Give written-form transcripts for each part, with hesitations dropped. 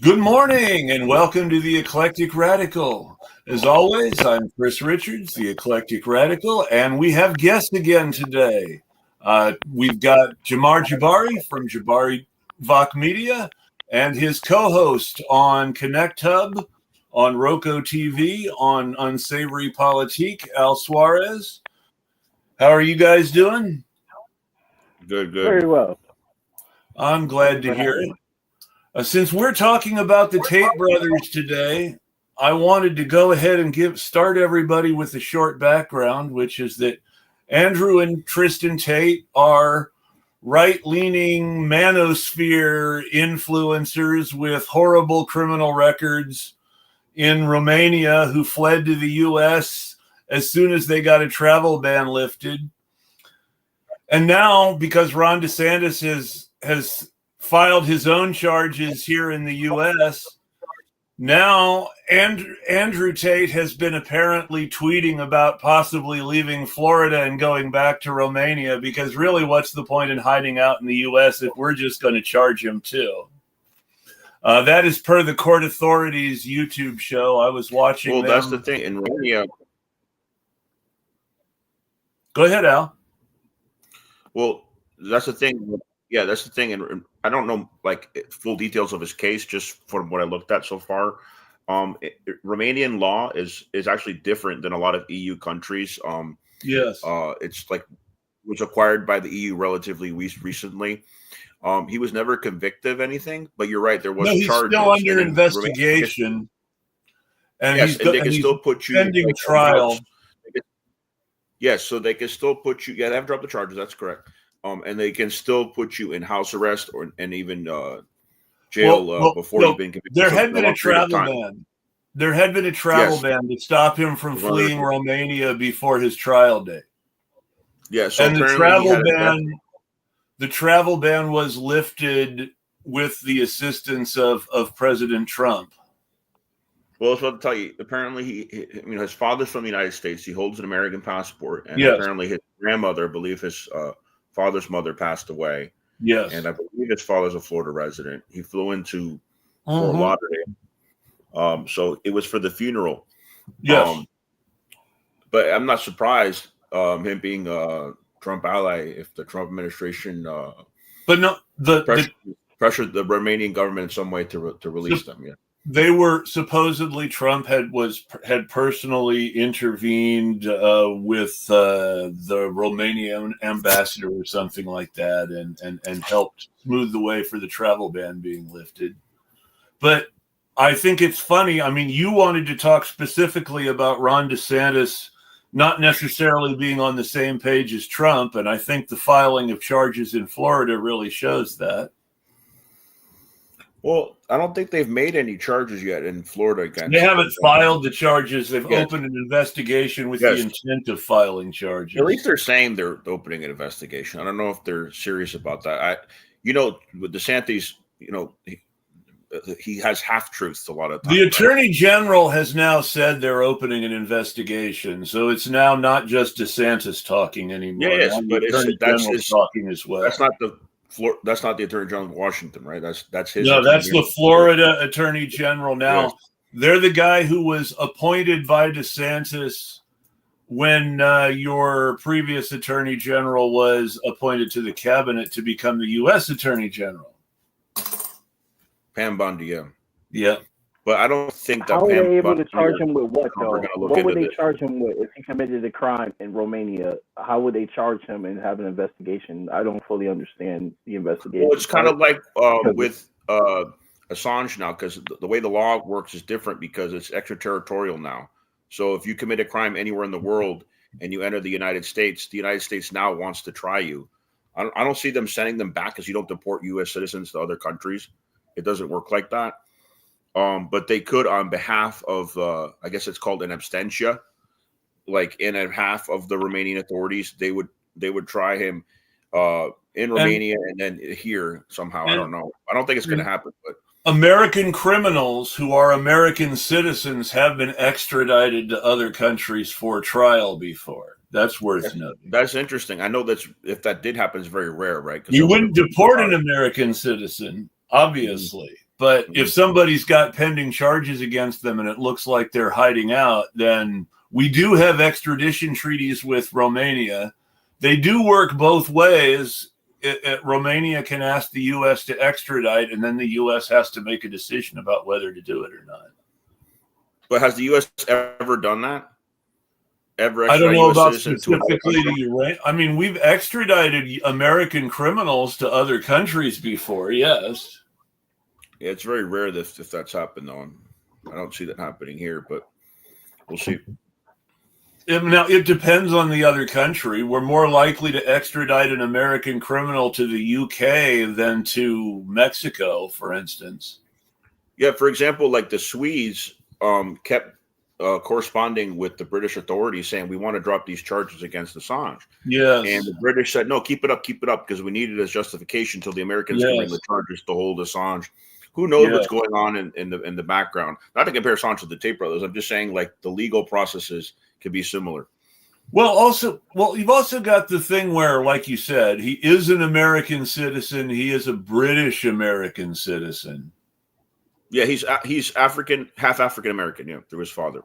Good morning and welcome to the Eclectic Radical. As always, I'm Chris Richards, the Eclectic Radical, and we have guests again today. We've got Jabari from JabariVoc Media and his co-host on Connect Hub, on Roku TV, on Unsavory Politique, Al Suarez. How are you guys doing? Good. Very well. I'm glad to hear it. Since we're talking about the Tate brothers today, I wanted to go ahead and start everybody with a short background, which is that Andrew and Tristan Tate are right-leaning manosphere influencers with horrible criminal records in Romania who fled to the U.S. as soon as they got a travel ban lifted. And now, because Ron DeSantis has filed his own charges here in the U.S., now Andrew Tate has been apparently tweeting about possibly leaving Florida and going back to Romania, because really what's the point in hiding out in the U.S. if we're just going to charge him too? That is per the court authorities' YouTube show. I was watching them. That's the thing. In Romania... Go ahead, Al. Well, that's the thing. Yeah, that's the thing. And I don't know full details of his case, just from what I looked at so far. Romanian law is actually different than a lot of EU countries. Yes. It's was acquired by the EU relatively recently. He was never convicted of anything, but you're right, there was charges. He's still under investigation. And yes, and they can still put you pending trial. Yes, so they can still put you. Yeah, they haven't dropped the charges. That's correct. And they can still put you in house arrest and even jail before you've been convicted. There had been a travel ban. There had been a travel ban to stop him from fleeing Romania before his trial date. Yeah, so and the travel ban was lifted with the assistance of President Trump. Well, I was about to tell you. Apparently, his father's from the United States. He holds an American passport, and apparently his grandmother, I believe his father's mother, passed away. Yes, and I believe his father's a Florida resident. He flew into Fort Lauderdale, so it was for the funeral. Yes, but I'm not surprised him being a Trump ally if the Trump administration, pressured the Romanian government in some way to release them. Yeah. They were supposedly Trump had personally intervened with the Romanian ambassador or something like that, and helped smooth the way for the travel ban being lifted. But I think it's funny. I mean, you wanted to talk specifically about Ron DeSantis not necessarily being on the same page as Trump, and I think the filing of charges in Florida really shows that. Well, I don't think they've made any charges yet in Florida against. They haven't filed the charges. They've opened an investigation with the intent of filing charges. At least they're saying they're opening an investigation. I don't know if they're serious about that. With DeSantis, he has half truths a lot of times. The Attorney General has now said they're opening an investigation, so it's now not just DeSantis talking anymore. Yes, but that's his talking as well. That's not the Attorney General of Washington, right? That's his. No, that's the Florida Attorney General. Now, they're the guy who was appointed by DeSantis when your previous Attorney General was appointed to the cabinet to become the U.S. Attorney General. Pam Bondi, yeah. But I don't think that. How were they able to charge him with what, though? What would they charge him with if he committed a crime in Romania? How would they charge him and have an investigation? I don't fully understand the investigation. Well, it's kind of like with Assange now, because the way the law works is different because it's extraterritorial now. So if you commit a crime anywhere in the world and you enter the United States now wants to try you. I don't see them sending them back because you don't deport U.S. citizens to other countries. It doesn't work like that. But they could, on behalf of, I guess it's called an abstentia, like in behalf of the Romanian authorities, they would try him in Romania and then here somehow. I don't know. I don't think it's going to happen. But American criminals who are American citizens have been extradited to other countries for trial before. That's worth noting. That's interesting. I know if that did happen, it's very rare, right? You wouldn't deport an American citizen, obviously. But if somebody's got pending charges against them and it looks like they're hiding out, then we do have extradition treaties with Romania. They do work both ways. Romania can ask the U.S. to extradite, and then the U.S. has to make a decision about whether to do it or not. But has the U.S. ever done that? Ever I don't know US about citizen specifically to Ukraine. I mean, we've extradited American criminals to other countries before, yes. Yeah, it's very rare if that's happened, though. I don't see that happening here, but we'll see. Now, it depends on the other country. We're more likely to extradite an American criminal to the UK than to Mexico, for instance. Yeah, for example, like the Swedes kept corresponding with the British authorities saying, we want to drop these charges against Assange. Yes. And the British said, no, keep it up, because we need it as justification until the Americans can bring the charges to hold Assange. Who knows what's going on in the background? Not to compare Assange to the Tate brothers. I'm just saying, like, the legal processes could be similar. Well, you've also got the thing where, like you said, he is an American citizen. He is a British American citizen. Yeah, he's African, half African American, through his father.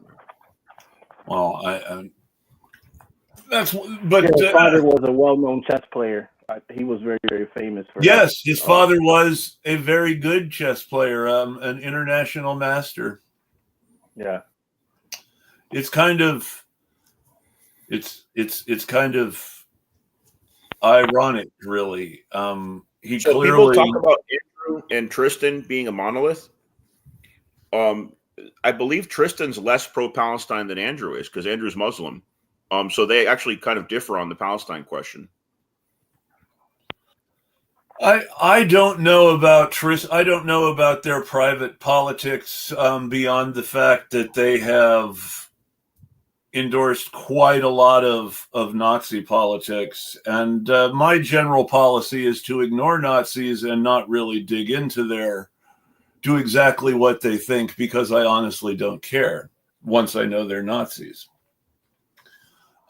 Well, his father was a well-known chess player. He was very, very famous for that. His father was a very good chess player, an international master. Yeah. It's kind of ironic, really. So people talk about Andrew and Tristan being a monolith. I believe Tristan's less pro-Palestine than Andrew is, because Andrew's Muslim. So they actually kind of differ on the Palestine question. I don't know about I don't know about their private politics beyond the fact that they have endorsed quite a lot of Nazi politics. And my general policy is to ignore Nazis and not really dig into do exactly what they think, because I honestly don't care once I know they're Nazis.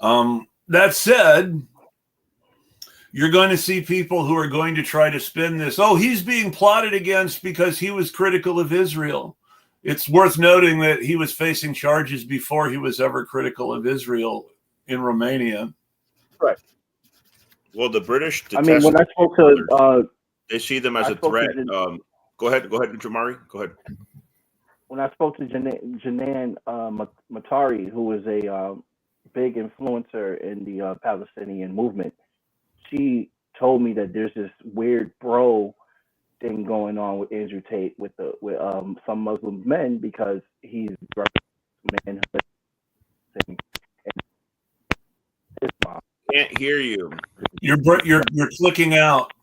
That said, you're going to see people who are going to try to spin this. Oh, he's being plotted against because he was critical of Israel. It's worth noting that he was facing charges before he was ever critical of Israel in Romania. Right. Well, the British, when I spoke to, they see them as a threat. Go ahead, Jamari. Go ahead. When I spoke to Janan Matari, who is a big influencer in the Palestinian movement, she told me that there's this weird bro thing going on with Andrew Tate with some Muslim men, because he's manhood. Can't hear you. You're clicking out.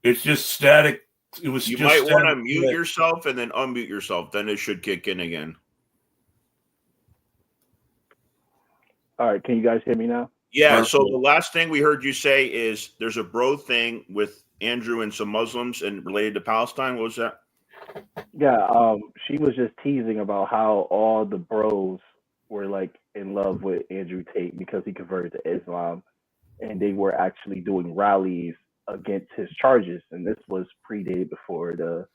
It's just static. You might want to mute yourself and then unmute yourself. Then it should kick in again. All right, can you guys hear me now? Yeah, so the last thing we heard you say is there's a bro thing with Andrew and some Muslims and related to Palestine. What was that? Yeah, she was just teasing about how all the bros were like in love with Andrew Tate because he converted to Islam, and they were actually doing rallies against his charges. And this was predated before the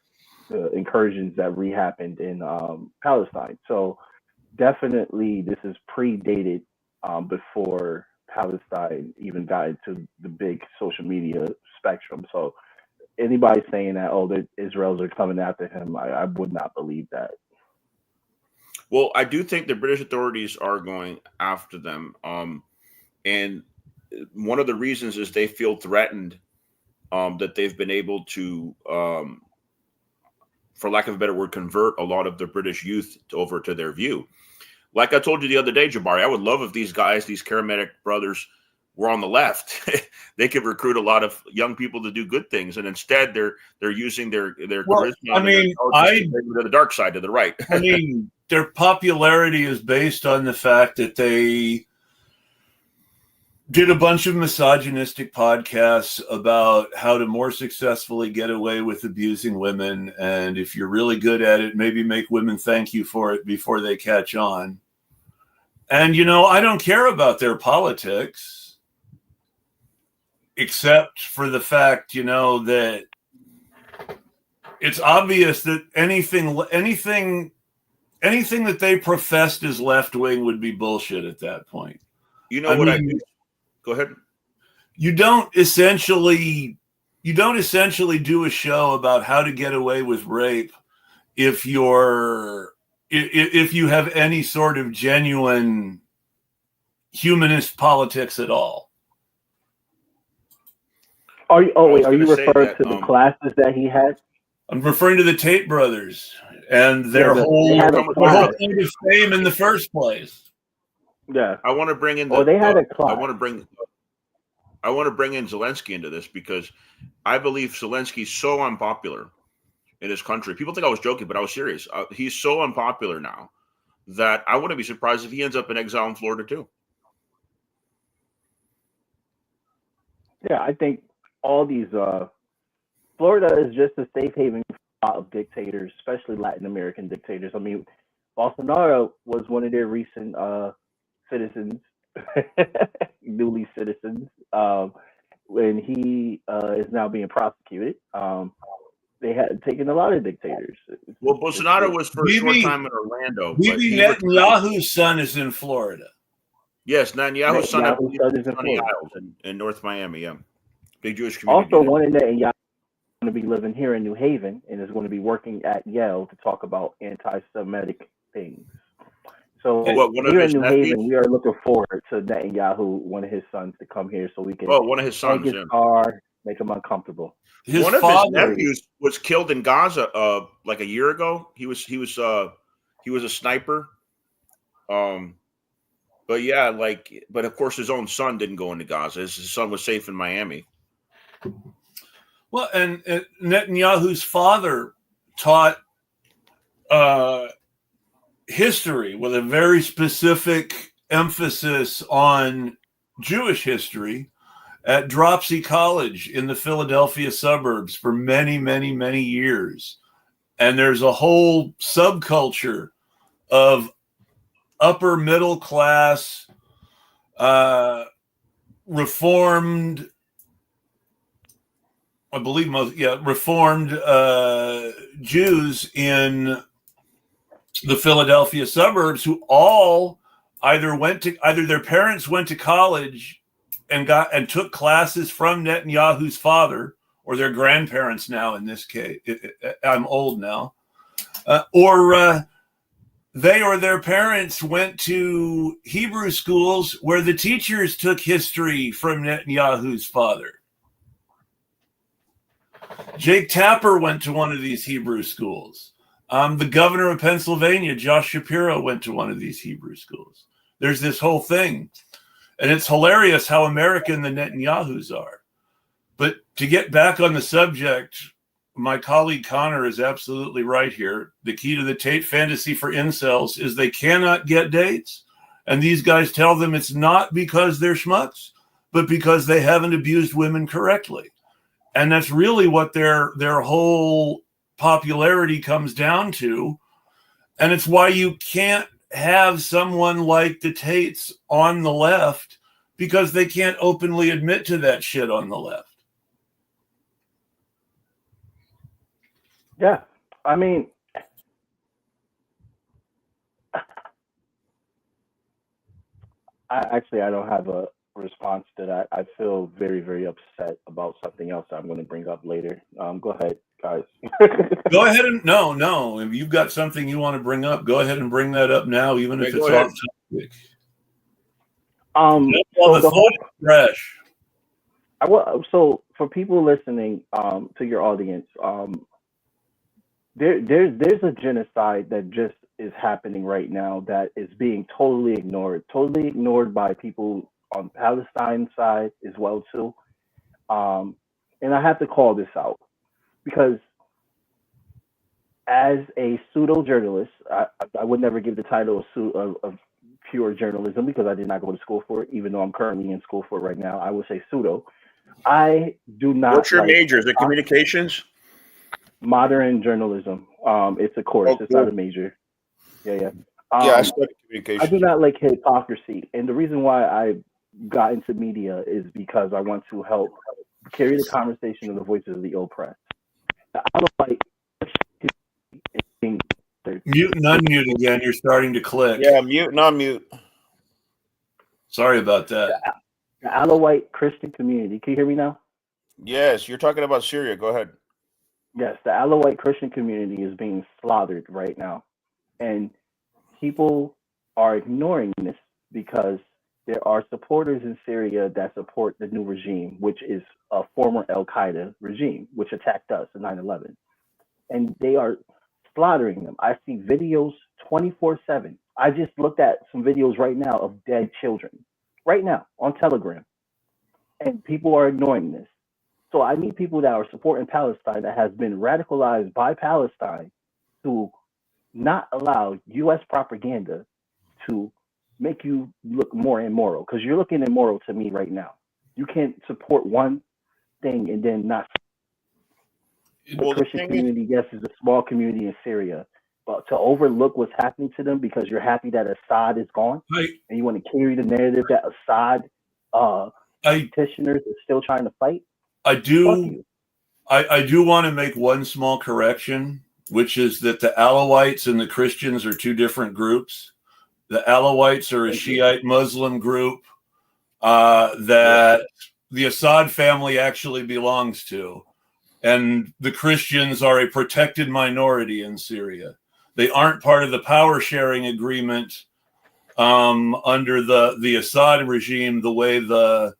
incursions that happened in Palestine. So definitely this is predated before Palestine even got into the big social media spectrum. So anybody saying that, the Israelis are coming after him, I would not believe that. Well, I do think the British authorities are going after them. And one of the reasons is they feel threatened that they've been able to, for lack of a better word, convert a lot of the British youth over to their view. Like I told you the other day, Jabari, I would love if these guys, these charismatic brothers, were on the left. They could recruit a lot of young people to do good things, and instead they're using their charisma. To the dark side, to the right. I mean, their popularity is based on the fact that they did a bunch of misogynistic podcasts about how to more successfully get away with abusing women. And if you're really good at it, maybe make women thank you for it before they catch on. And, I don't care about their politics. except for the fact, that it's obvious that anything that they professed as left wing would be bullshit at that point. Go ahead. You don't essentially do a show about how to get away with rape if you have any sort of genuine humanist politics at all. Are you referring to the classes that he had? I'm referring to the Tate brothers and their whole kind of fame in the first place. Yeah, I want to bring in they had a class. I want to bring in Zelensky into this because I believe Zelensky's so unpopular in his country. People think I was joking, but I was serious. He's so unpopular now that I wouldn't be surprised if he ends up in exile in Florida too. Yeah, I think all these Florida is just a safe haven for a lot of dictators, especially Latin American dictators. I mean, Bolsonaro was one of their recent citizens, newly citizens, when he is now being prosecuted. They had taken a lot of dictators. Well, Bolsonaro was for a short time in Orlando. Bibi Netanyahu's son is in Florida. Yes, Netanyahu's son is in Sunny Isles in North Miami. Yeah, big Jewish community. Also, one in Netanyahu is going to be living here in New Haven and is going to be working at Yale to talk about anti-Semitic things. So here in New Haven, we are looking forward to Netanyahu, one of his sons, to come here so we can one of his sons, take his car, make him uncomfortable. One of his nephews was killed in Gaza like a year ago. He was a sniper. But yeah, but of course his own son didn't go into Gaza. His son was safe in Miami. Well, and Netanyahu's father taught history with a very specific emphasis on Jewish history at Dropsy College in the Philadelphia suburbs for many, many, many years. And there's a whole subculture of upper middle class, reformed, reformed Jews in the Philadelphia suburbs who all either their parents went to college and took classes from Netanyahu's father, or their grandparents now in this case. I'm old now. Or they or their parents went to Hebrew schools where the teachers took history from Netanyahu's father. Jake Tapper went to one of these Hebrew schools. The governor of Pennsylvania, Josh Shapiro, went to one of these Hebrew schools. There's this whole thing. And it's hilarious how American the Netanyahus are. But to get back on the subject, my colleague Connor is absolutely right here. The key to the Tate fantasy for incels is they cannot get dates. And these guys tell them it's not because they're schmucks, but because they haven't abused women correctly. And that's really what their whole popularity comes down to. And it's why you can't have someone like the Tates on the left, because they can't openly admit to that shit on the left. Yeah. I mean, I don't have a response to that. I feel very, very upset about something else I'm going to bring up later. Go ahead, guys. Go ahead and no. If you've got something you want to bring up, go ahead and bring that up now, even if it's off topic. So the whole fresh. So for people listening, to your audience, there's a genocide that just is happening right now that is being totally ignored by people on Palestine side as well too. And I have to call this out because as a pseudo journalist, I would never give the title of pure journalism because I did not go to school for it, even though I'm currently in school for it right now. I would say pseudo. I do not. What's your major? Is it communications? Modern journalism. It's a course. It's not a major. Yeah. I studied communications. I do not like hypocrisy, and the reason why I got into media is because I want to help carry the conversation of the voices of the oppressed. I don't like mute and unmute again. You're starting to click. Yeah, mute and unmute. Sorry about that. The Alawite Christian community. Can you hear me now? Yes, you're talking about Syria. Go ahead. Yes, the Alawite Christian community is being slaughtered right now. And people are ignoring this because there are supporters in Syria that support the new regime, which is a former Al Qaeda regime, which attacked us in 9/11. And they are slaughtering them. I see videos 24/7. I just looked at some videos right now of dead children, right now on Telegram. And people are ignoring this. So I need people that are supporting Palestine that has been radicalized by Palestine to not allow U.S. propaganda to make you look more immoral, because you're looking immoral to me right now. You can't support one thing and then not. The Christian community, yes, is a small community in Syria, but to overlook what's happening to them because you're happy that Assad is gone, and you want to carry the narrative that Assad petitioners are still trying to fight. I do want to make one small correction, which is that the Alawites and the Christians are two different groups. The Alawites are a Shiite Muslim group that the Assad family actually belongs to. And the Christians are a protected minority in Syria. They aren't part of the power sharing agreement under the Assad regime the way the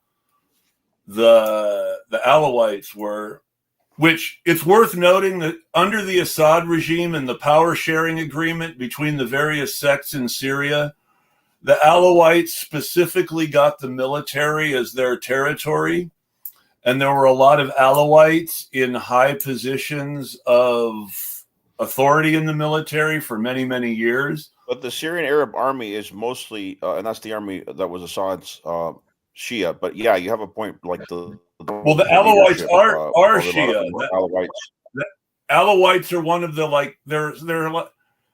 Alawites were. Which it's worth noting that under the Assad regime and the power sharing agreement between the various sects in Syria, the Alawites specifically got the military as their territory. And there were a lot of Alawites in high positions of authority in the military for many, many years. But the Syrian Arab army is mostly, and that's the army that was Assad's Shia. But yeah, you have a point. Like the Alawites are Shia. Alawites. The Alawites are one of the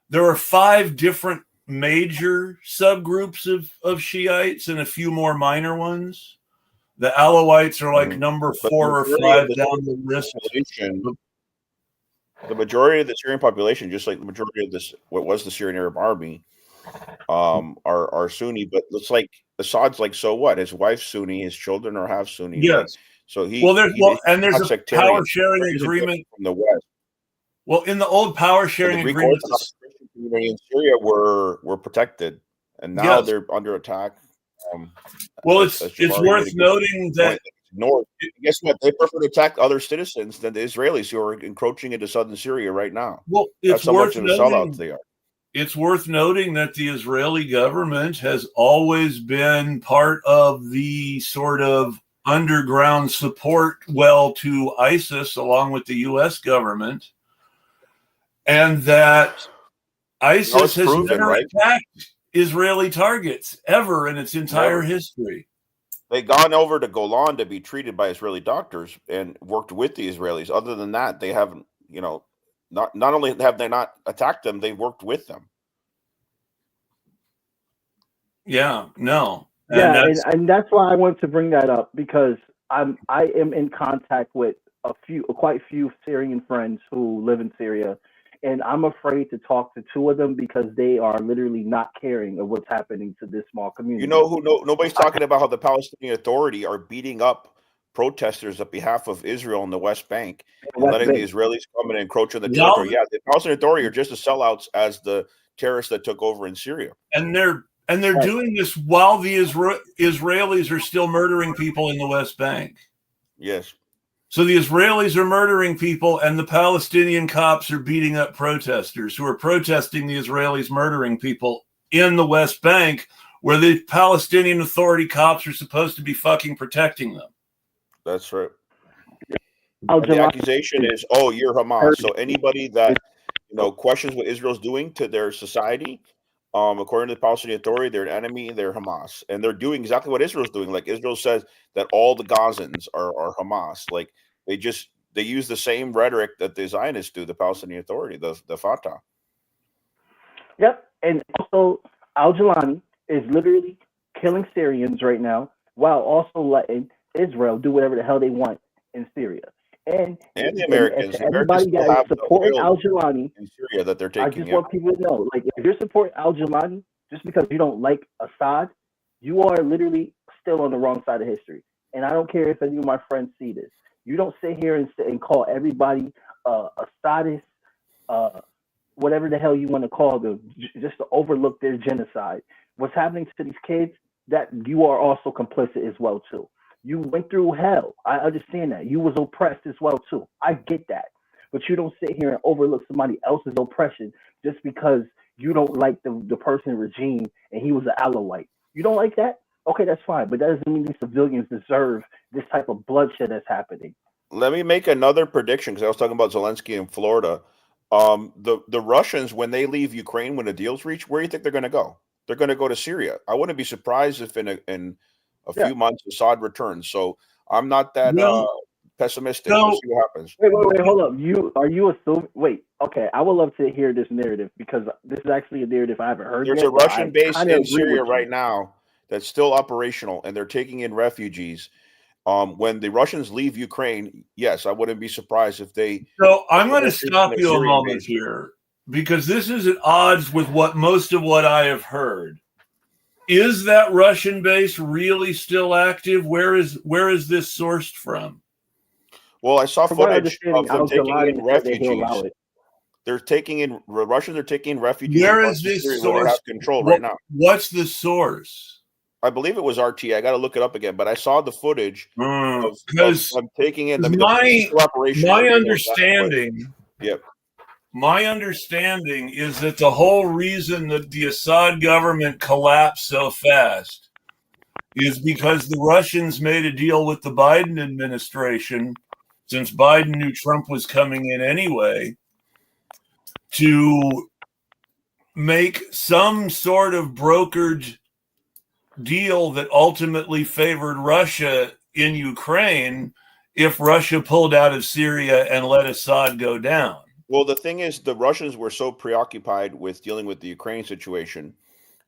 there are 5 different major subgroups of Shiites and a few more minor ones. The Alawites are like number 4 or 5 down the list. The majority of the Syrian population, just like the majority of this, what was the Syrian Arab army, are Sunni. But it's like Assad's like, so what? His wife's Sunni, his children are half Sunni. Yes. Like, so there's a power sharing agreement from the West. Well, in the old power sharing agreement, the Christian community in Syria were protected, and now they're under attack. It's worth noting that guess what? They prefer to attack other citizens than the Israelis who are encroaching into southern Syria right now. Well, that's how much of a sellout they are. It's worth noting that the Israeli government has always been part of the sort of underground support to ISIS along with the U.S. government, and that ISIS has never attacked Israeli targets ever in its entire history. They've gone over to Golan to be treated by Israeli doctors and worked with the Israelis. Other than that, they haven't, not only have they not attacked them, they've worked with them. Yeah, no. And that's why I wanted to bring that up, because I am in contact with quite a few Syrian friends who live in Syria. And I'm afraid to talk to 2 of them because they are literally not caring of what's happening to this small community. Nobody's talking about how the Palestinian Authority are beating up protesters on behalf of Israel in the West Bank and letting the Israelis come and encroach on the territory. Yeah, the Palestinian Authority are just as sellouts as the terrorists that took over in Syria. And they're doing this while the Israelis are still murdering people in the West Bank. Yes. So the Israelis are murdering people, and the Palestinian cops are beating up protesters who are protesting the Israelis murdering people in the West Bank, where the Palestinian Authority cops are supposed to be fucking protecting them. That's right. The accusation is, you're Hamas. So anybody that questions what Israel's doing to their society, according to the Palestinian Authority, they're an enemy, they're Hamas. And they're doing exactly what Israel's doing. Like Israel says that all the Gazans are Hamas. Like they use the same rhetoric that the Zionists do, the Palestinian Authority, the Fatah. Yep. And also Al-Jilani is literally killing Syrians right now while also letting Israel do whatever the hell they want in Syria. And the and Americans. The Americans everybody still that is have the supporting oil Al-Jilani, in Syria that they're I taking. just want people to know, like, if you're supporting Al-Jilani just because you don't like Assad, you are literally still on the wrong side of history. And I don't care if any of my friends see this. You don't sit here and call everybody Assadist, whatever the hell you want to call them, just to overlook their genocide. What's happening to these kids, that you are also complicit as well too. You went through hell. I understand that. You was oppressed as well too. I get that. But you don't sit here and overlook somebody else's oppression just because you don't like the person regime and he was an Alawite. You don't like that? Okay, that's fine. But that doesn't mean these civilians deserve this type of bloodshed that's happening. Let me make another prediction, because I was talking about Zelensky in Florida. The Russians, when they leave Ukraine, when the deals reach, where do you think they're going to go? They're going to go to Syria. I wouldn't be surprised if in a few months Assad returns. So I'm not that pessimistic. We'll see what happens. Wait, hold up. Are you assuming? Wait, okay. I would love to hear this narrative, because this is actually a narrative I haven't heard. There's a Russian base in Syria right now that's still operational, and they're taking in refugees. When the Russians leave Ukraine, yes, I wouldn't be surprised if they. So I'm going to stop you a moment here, because this is at odds with most of what I have heard. Is that Russian base really still active? Where is this sourced from? Well, I saw footage of them taking in refugees. The Russians are taking in refugees. Where is this source? They have control right now. What's the source? I believe it was RT. I got to look it up again, but I saw the footage of taking in. My understanding. Yep. My understanding is that the whole reason that the Assad government collapsed so fast is because the Russians made a deal with the Biden administration, since Biden knew Trump was coming in anyway, to make some sort of brokered deal that ultimately favored Russia in Ukraine if Russia pulled out of Syria and let Assad go down. Well, the thing is, the Russians were so preoccupied with dealing with the Ukraine situation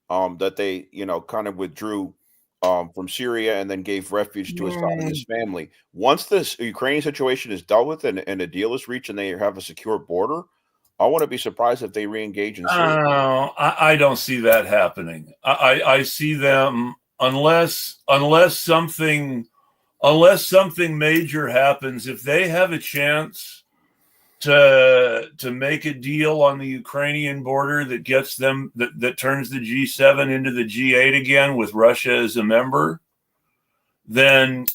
that they, kind of withdrew from Syria and then gave refuge to Assad and his family. Once this Ukraine situation is dealt with and a deal is reached and they have a secure border, I wouldn't be surprised if they re-engage in Syria. I don't see that happening. I see them unless something major happens. If they have a chance to make a deal on the Ukrainian border that gets them that turns the G7 into the G8 again with Russia as a member, then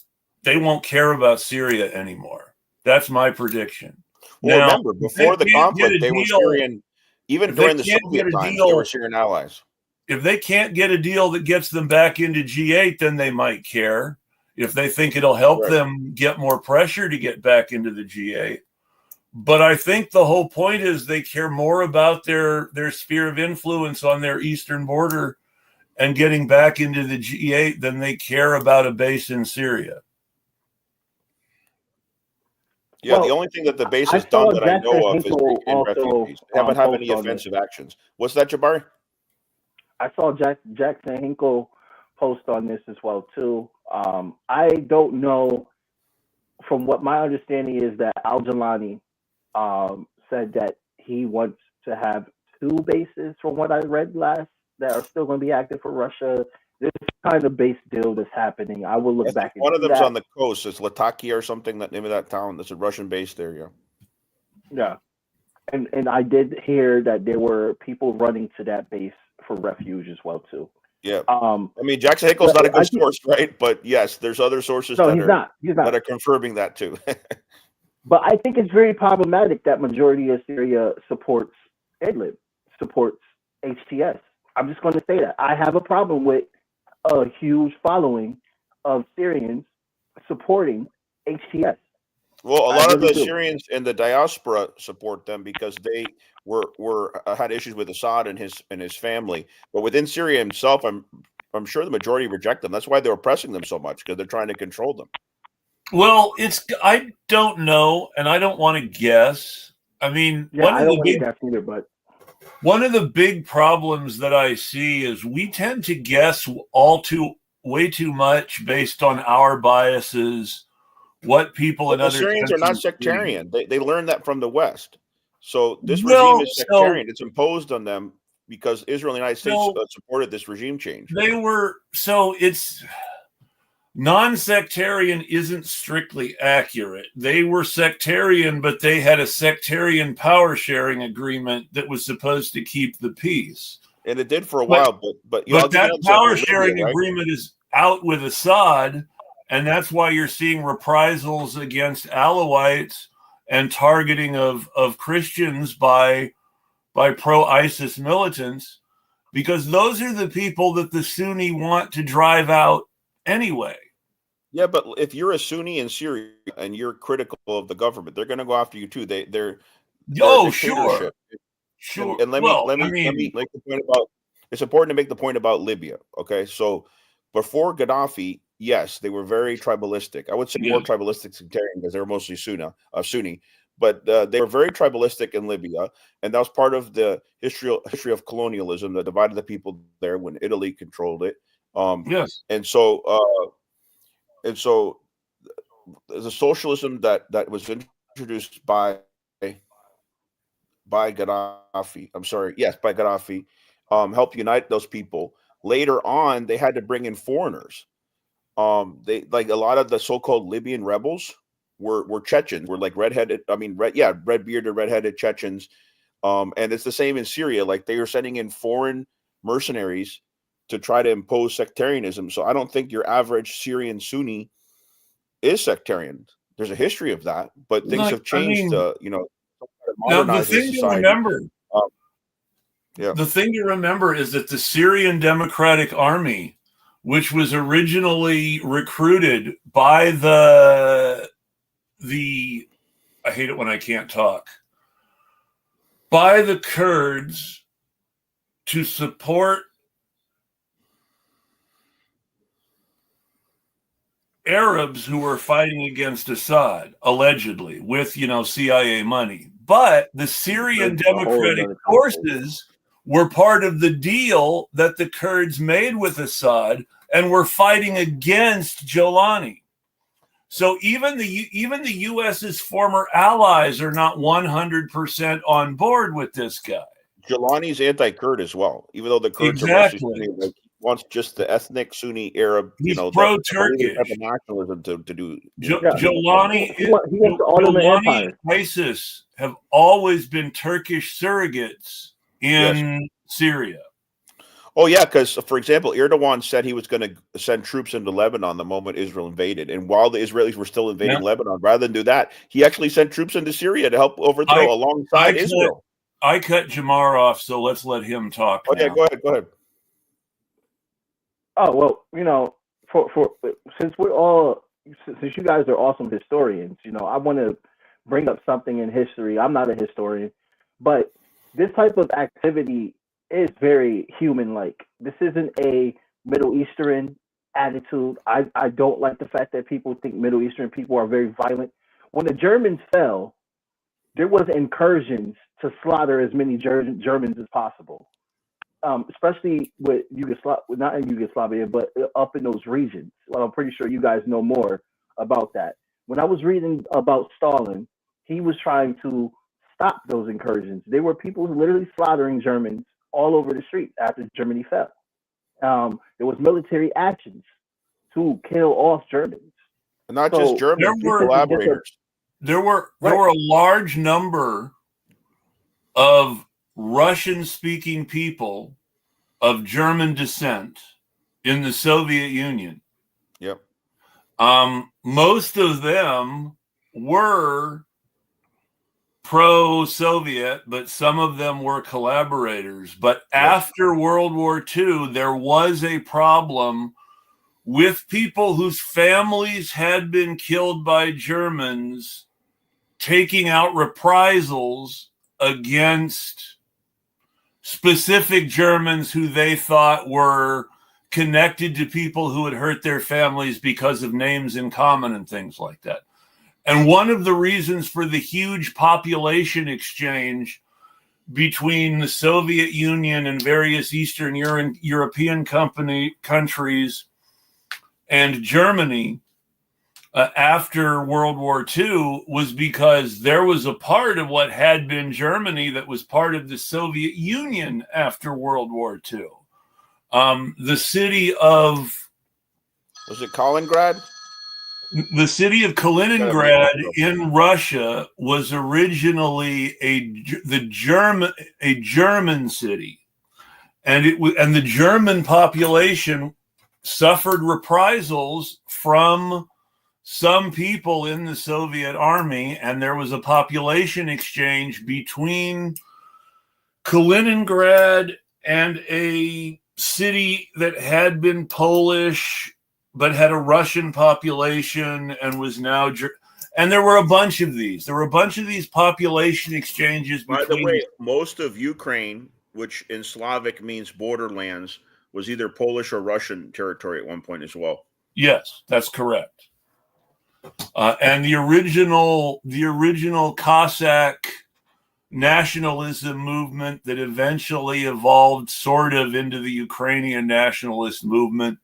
they won't care about Syria anymore. That's my prediction. Well, now, remember, before the conflict, they were Syrian, even during the Soviet times, they were Syrian allies. If they can't get a deal that gets them back into G8, then they might care. If they think it'll help them get more pressure to get back into the G8. But I think the whole point is they care more about their sphere of influence on their eastern border and getting back into the G8 than they care about a base in Syria. Yeah, the only thing that the base has done that I know of is taking in refugees. They haven't had any offensive actions. What's that, Jabari? I saw Jackson Hinkle post on this as well, too. I don't know. From what my understanding is that Al-Jilani said that he wants to have 2 bases, from what I read last, that are still going to be active for Russia. This kind of base deal that's happening. I will look back. One of them's on the coast. It's Latakia or something. That name of that town. There's a Russian base there. Yeah. Yeah, and I did hear that there were people running to that base for refuge as well too. Yeah. I mean, Jackson Hinkle's not a good source, right? But yes, there's other sources that are confirming that too. But I think it's very problematic that majority of Syria supports Idlib, supports HTS. I'm just going to say that I have a problem with a huge following of Syrians supporting HTS. Well, a lot of the Syrians in the diaspora support them because they had issues with Assad and his family. But within Syria himself, I'm sure the majority reject them. That's why they're oppressing them so much, because they're trying to control them. Well, I don't know, and I don't want to guess. I mean, I don't want to guess either, but one of the big problems that I see is we tend to guess all too way too much based on our biases. What people in the other Syrians are not countries sectarian. They learned that from the West. So this Well, regime is sectarian. It's imposed on them because Israel and the United States supported this regime change. It's non-sectarian isn't strictly accurate. They were sectarian, but they had a sectarian power sharing agreement that was supposed to keep the peace. And it did for a while, but that power sharing agreement is out with Assad, and that's why you're seeing reprisals against Alawites and targeting of Christians by pro-ISIS militants, because those are the people that the Sunni want to drive out anyway. Yeah, but if you're a Sunni in Syria and you're critical of the government, they're going to go after you too. They're sure. And let me make the point about. It's important to make the point about Libya. Okay, so before Gaddafi, yes, they were very tribalistic. I would say more tribalistic sectarian because they were mostly Sunni. But they were very tribalistic in Libya, and that was part of the history of colonialism that divided the people there when Italy controlled it. And so the socialism that was introduced by Gaddafi, by Gaddafi, helped unite those people. Later on, they had to bring in foreigners. They like a lot of the so-called Libyan rebels were Chechens, were like red bearded, red-headed Chechens. And it's the same in Syria. Like they were sending in foreign mercenaries to try to impose sectarianism. So I don't think your average Syrian Sunni is sectarian. There's a history of that, but things have changed. Now the thing to remember, the thing to remember is that the Syrian Democratic Army, which was originally recruited by the I hate it when I can't talk, by the Kurds to support Arabs who were fighting against Assad, allegedly, with, CIA money. But the Syrian Democratic Forces were part of the deal that the Kurds made with Assad and were fighting against Jolani. So even the U.S.'s former allies are not 100% on board with this guy. Jolani's anti-Kurd as well, even though the Kurds are mostly Sunni, like, wants just the ethnic Sunni Arab, He's pro-Turkish type of nationalism to do. Jolani, he wants the Ottoman Empire. ISIS have always been Turkish surrogates in Syria. Oh, yeah, because, for example, Erdogan said he was going to send troops into Lebanon the moment Israel invaded. And while the Israelis were still invading Lebanon, rather than do that, he actually sent troops into Syria to help overthrow alongside Israel. I cut Jamarr off, so let's let him talk. Okay, go ahead. Oh, well, since you guys are awesome historians, I want to bring up something in history. I'm not a historian, but this type of activity is very human-like. This isn't a Middle Eastern attitude. I don't like the fact that people think Middle Eastern people are very violent. When the Germans fell, there was incursions to slaughter as many Germans as possible, especially with not in Yugoslavia, but up in those regions. Well, I'm pretty sure you guys know more about that. When I was reading about Stalin, he was trying to stop those incursions. There were people literally slaughtering Germans all over the street after Germany fell. There was military actions to kill off Germans. And not just Germans, collaborators. There were a large number of Russian-speaking people of German descent in the Soviet Union. Yep. Most of them were pro-Soviet, but some of them were collaborators. But after World War II, there was a problem with people whose families had been killed by Germans taking out reprisals against specific Germans who they thought were connected to people who had hurt their families because of names in common and things like that. And one of the reasons for the huge population exchange between the Soviet Union and various Eastern European countries and Germany after World War II was because there was a part of what had been Germany that was part of the Soviet Union after World War II. The city of... Was it Kaliningrad? The city of Kaliningrad in Russia was originally a German city, and the German population suffered reprisals from some people in the Soviet army, and there was a population exchange between Kaliningrad and a city that had been Polish but had a Russian population and was now... And there were a bunch of these. There were a bunch of these population exchanges. By the way, most of Ukraine, which in Slavic means borderlands, was either Polish or Russian territory at one point as well. Yes, that's correct. And the original Cossack nationalism movement that eventually evolved sort of into the Ukrainian nationalist movement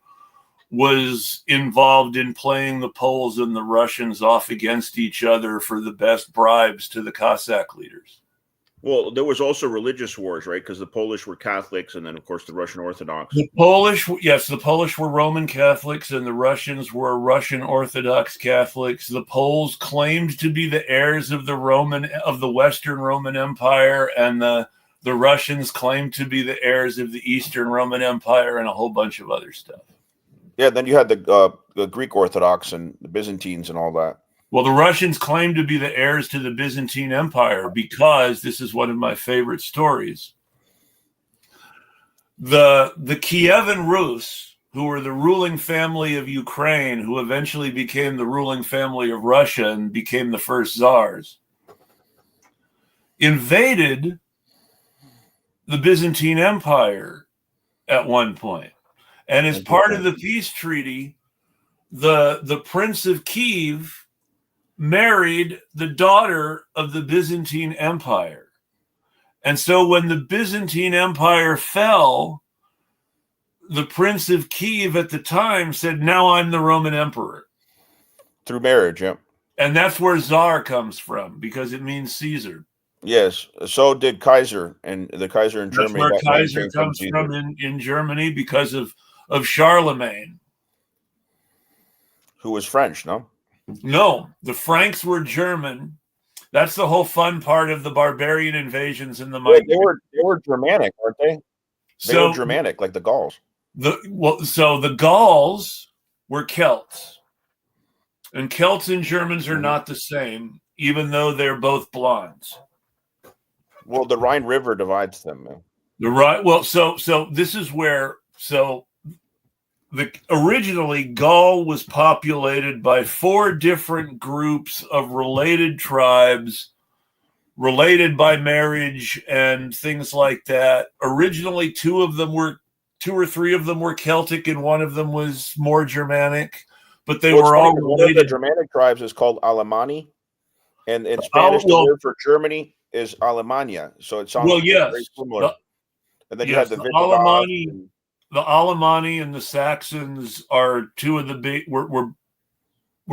was involved in playing the Poles and the Russians off against each other for the best bribes to the Cossack leaders. Well, there was also religious wars, right? Because the Polish were Catholics, and then, of course, the Russian Orthodox. The Polish were Roman Catholics, and the Russians were Russian Orthodox Catholics. The Poles claimed to be the heirs of the Western Roman Empire, and the Russians claimed to be the heirs of the Eastern Roman Empire, and a whole bunch of other stuff. Yeah, then you had the Greek Orthodox and the Byzantines and all that. Well, the Russians claimed to be the heirs to the Byzantine Empire because this is one of my favorite stories. The Kievan Rus, who were the ruling family of Ukraine, who eventually became the ruling family of Russia and became the first czars, invaded the Byzantine Empire at one point. And as part of the peace treaty, the Prince of Kiev married the daughter of the Byzantine Empire. And so when the Byzantine Empire fell, the Prince of Kiev at the time said, now I'm the Roman Emperor. Through marriage, yeah. And that's where Tsar comes from, because it means Caesar. Yes, so did Kaiser, and the Kaiser in Germany. That's where Kaiser comes from in Germany because of Charlemagne. Who was French, no? No, the Franks were German. That's the whole fun part of the barbarian invasions in the They were Germanic, weren't they? They were Germanic, like the Gauls. So the Gauls were Celts. And Celts and Germans are not the same, even though they're both blondes. Well, the Rhine River divides them, man. So this is where originally Gaul was populated by 4 different groups of related tribes, related by marriage and things like that. Originally, 2 or 3 of them were Celtic, and 1 of them was more Germanic, but they were all related. One of the Germanic tribes is called Alemanni, and in Spanish, the word for Germany is Alemania. So it sounds very similar. And then you have the Alemanni. The Alemanni and the Saxons are 2 of the big were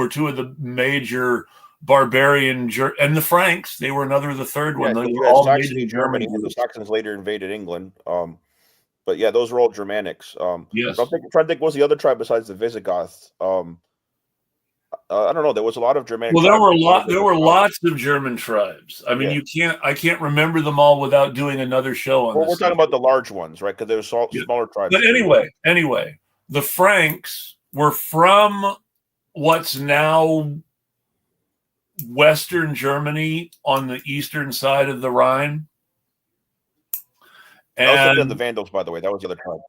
2 of the major barbarian, and the Franks. They were the third one. They were all Saxony, in Germany, and the Saxons later invaded England. But yeah, those were all Germanics. Yes. I'm trying to think, what was the other tribe besides the Visigoths? I don't know. There was a lot of Germanic. Well, there were lots of German tribes. I mean, I can't remember them all without doing another show on this. We're talking about the large ones, right? Because there were smaller tribes. But anyway, the Franks were from what's now Western Germany on the eastern side of the Rhine. And also the Vandals, by the way. That was the other tribe.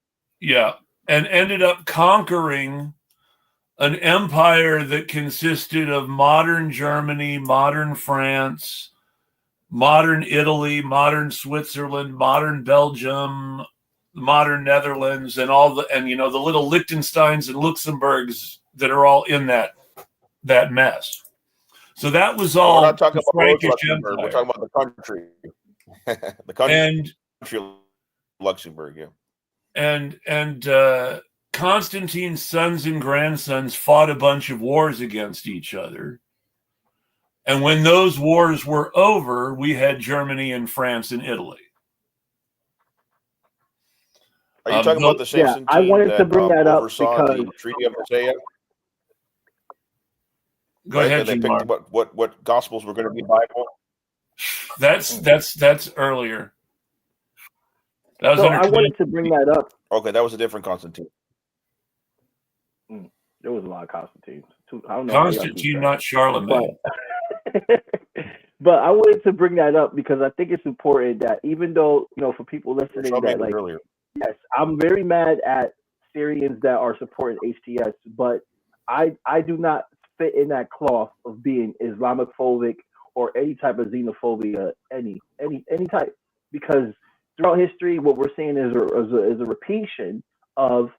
Yeah, and ended up conquering an empire that consisted of modern Germany, modern France, modern Italy, modern Switzerland, modern Belgium, modern Netherlands, and the little Liechtensteins and Luxembourgs that are all in that mess. So that was all. We're not talking about Luxembourg. We're talking about the country. The country. And Luxembourg, yeah. And Constantine's sons and grandsons fought a bunch of wars against each other. And when those wars were over, we had Germany and France and Italy. Are you talking about the Samson I team wanted to bring that up oversaw because the Treaty of Mosaic? Go ahead, and they Jamarr. picked what gospels were going to be Bible. That's earlier. That was I wanted to bring that up. Okay, that was a different Constantine. There was a lot of Constantines. I don't know Constantine, not Charlemagne. But I wanted to bring that up because I think it's important that even though, for people listening that like earlier. Yes, I'm very mad at Syrians that are supporting HTS, but I do not fit in that cloth of being Islamophobic or any type of xenophobia, any type, because throughout history, what we're seeing is a repetion of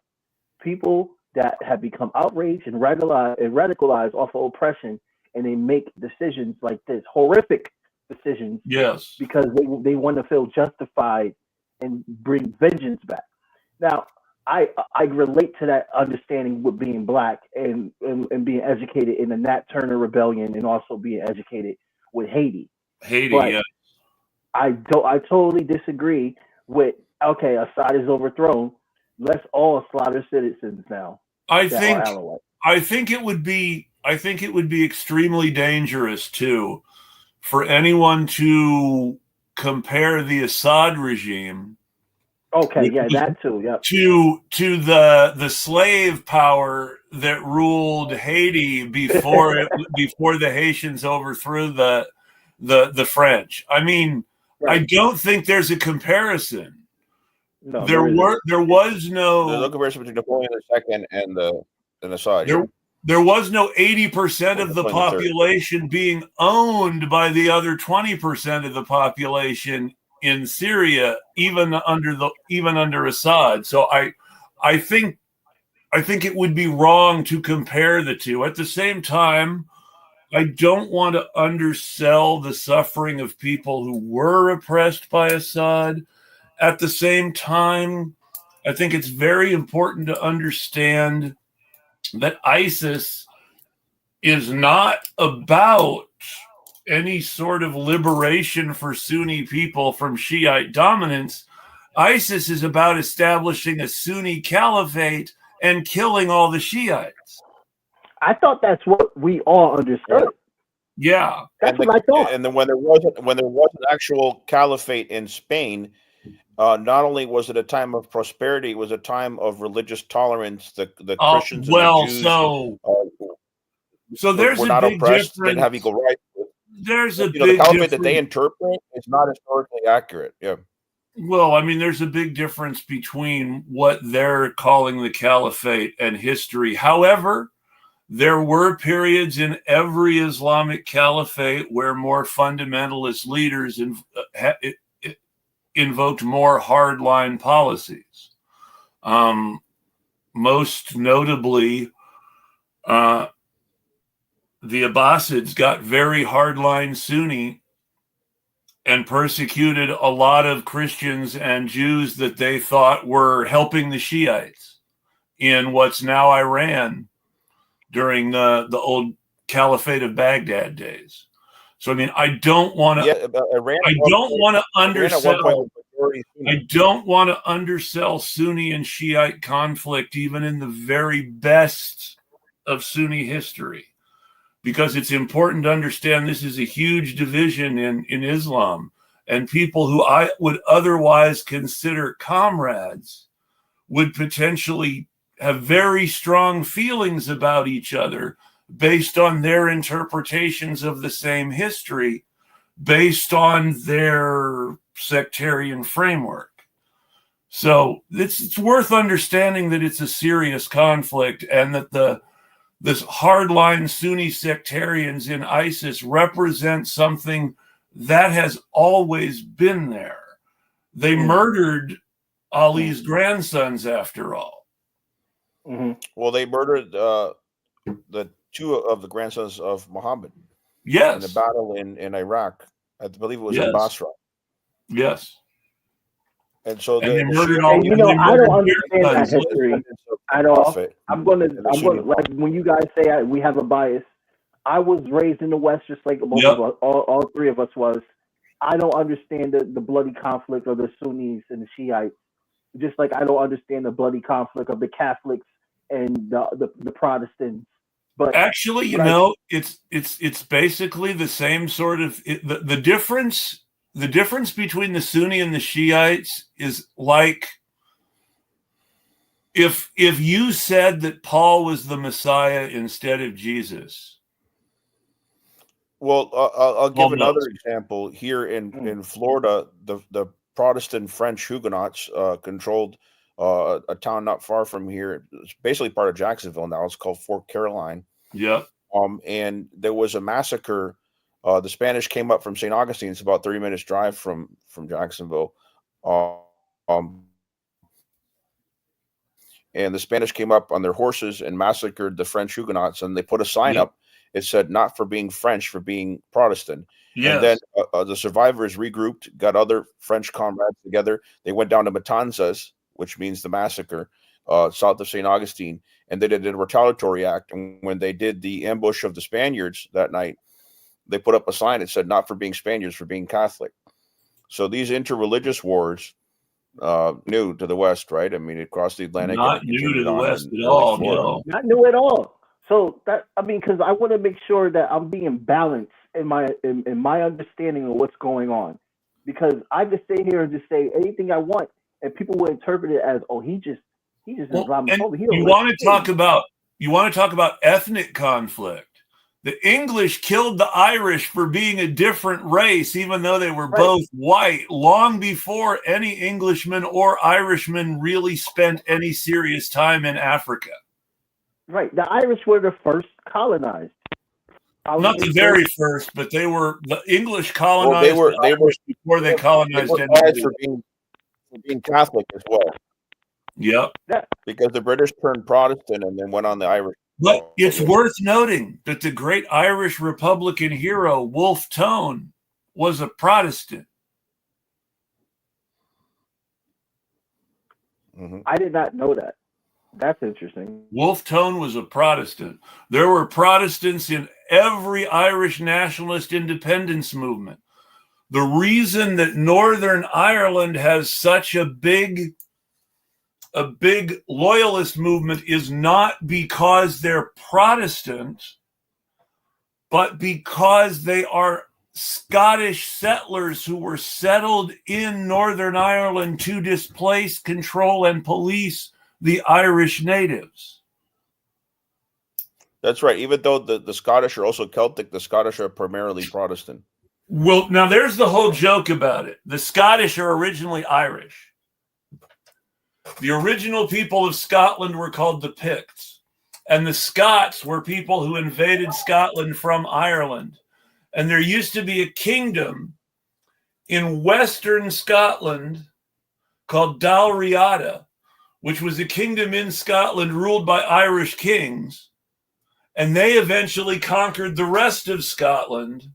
people that have become outraged and radicalized off of oppression, and they make decisions like this, horrific decisions, yes, because they want to feel justified and bring vengeance back. Now, I relate to that understanding with being black and being educated in the Nat Turner Rebellion and also being educated with Haiti. But yeah. I totally disagree with, okay, Assad is overthrown. Let's all slaughter citizens now. I think it would be extremely dangerous too for anyone to compare the Assad regime that too, yep, to the slave power that ruled Haiti before the Haitians overthrew the French. I mean, right. I don't think there's a comparison. No, there was no. There's no comparison between Napoleon II and Assad. There was no 80% of the population being owned by the other 20% of the population in Syria, even under Assad. So I think it would be wrong to compare the two. At the same time, I don't want to undersell the suffering of people who were oppressed by Assad. At the same time, I think it's very important to understand that ISIS is not about any sort of liberation for Sunni people from Shiite dominance. ISIS is about establishing a Sunni caliphate and killing all the Shiites. I thought that's what we all understood. Yeah, that's what I thought. And then when there was an actual caliphate in Spain, not only was it a time of prosperity, it was a time of religious tolerance. The Christians and the Jews, so there's were a not big oppressed, difference. Didn't have equal rights. There's a big the caliphate difference. that they interpret is not historically accurate. Yeah. Well, I mean, there's a big difference between what they're calling the caliphate and history. However, there were periods in every Islamic caliphate where more fundamentalist leaders invoked more hardline policies. Most notably, the Abbasids got very hardline Sunni and persecuted a lot of Christians and Jews that they thought were helping the Shiites in what's now Iran during the old Caliphate of Baghdad days. So I mean, I don't want to undersell Sunni and Shiite conflict even in the very best of Sunni history, because it's important to understand this is a huge division in Islam, and people who I would otherwise consider comrades would potentially have very strong feelings about each other based on their interpretations of the same history, based on their sectarian framework. So it's worth understanding that it's a serious conflict, and that this hardline Sunni sectarians in ISIS represent something that has always been there. They murdered Ali's grandsons, after all. Mm-hmm. Well, they murdered the two of the grandsons of Muhammad. Yes. In the battle in Iraq. I believe it was in Basra. Yes. And so they murdered all. I don't understand that history at all. I'm gonna like when you guys say we have a bias. I was raised in the West, just like both of us, all three of us was. I don't understand the bloody conflict of the Sunnis and the Shiites, just like I don't understand the bloody conflict of the Catholics and the Protestants. But actually, it's basically the same sort of the difference. The difference between the Sunni and the Shiites is like if you said that Paul was the Messiah instead of Jesus. Well, I'll give another example. Here in Florida, the Protestant French Huguenots controlled a town not far from here. It's basically part of Jacksonville now. It's called Fort Caroline. Yeah. And there was a massacre. The Spanish came up from St. Augustine. It's about 3 minutes drive from Jacksonville. And the Spanish came up on their horses and massacred the French Huguenots. And they put a sign up. It said, "Not for being French, for being Protestant." Yes. And then the survivors regrouped, got other French comrades together. They went down to Matanzas, which means the massacre, south of St. Augustine, and they did a retaliatory act. And when they did the ambush of the Spaniards that night, they put up a sign that said, "Not for being Spaniards, for being Catholic." So these interreligious wars, new to the West, right? I mean, it crossed the Atlantic. Not new to the West at all. No. Not new at all. So because I want to make sure that I'm being balanced in my understanding of what's going on, because I just sit here and just say anything I want, and people will interpret it as, "Oh, he just Islamophobic." You want to talk about ethnic conflict. The English killed the Irish for being a different race, even though they were both white, long before any Englishman or Irishman really spent any serious time in Africa. Right. The Irish were the first colonized. Not the very first, but they were the English colonized. Well, they were before they colonized anybody. For being Catholic as well. Yep. Because the British turned Protestant and then went on the Irish. But it's worth noting that the great Irish Republican hero, Wolfe Tone, was a Protestant. Mm-hmm. I did not know that. That's interesting. Wolfe Tone was a Protestant. There were Protestants in every Irish nationalist independence movement. The reason that Northern Ireland has such a big loyalist movement is not because they're Protestant, but because they are Scottish settlers who were settled in Northern Ireland to displace, control, and police the Irish natives. That's right. Even though the Scottish are also Celtic, the Scottish are primarily Protestant. Well, now there's the whole joke about it. The Scottish are originally Irish. The original people of Scotland were called the Picts, and the Scots were people who invaded Scotland from Ireland. And there used to be a kingdom in western Scotland called Dalriada, which was a kingdom in Scotland ruled by Irish kings. And they eventually conquered the rest of Scotland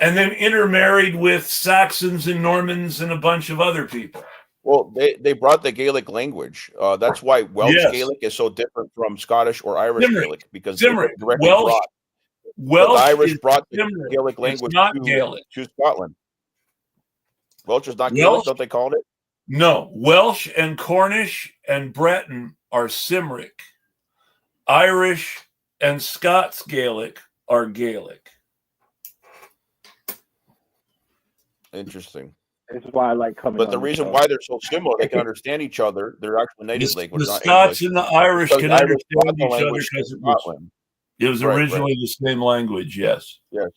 and then intermarried with Saxons and Normans and a bunch of other people. Well, they brought the Gaelic language. That's why Welsh Gaelic is so different from Scottish or Irish Gaelic, because the Irish brought the Gaelic language to Scotland. Welsh is not Gaelic, don't they call it? No, Welsh and Cornish and Breton are Cymric. Irish and Scots Gaelic are Gaelic. Interesting. This is why I like coming. But the reason why they're so similar, they can understand each other. They're actually native language. The Scots and the Irish can understand each other because it was originally the same language. Yes. Yes.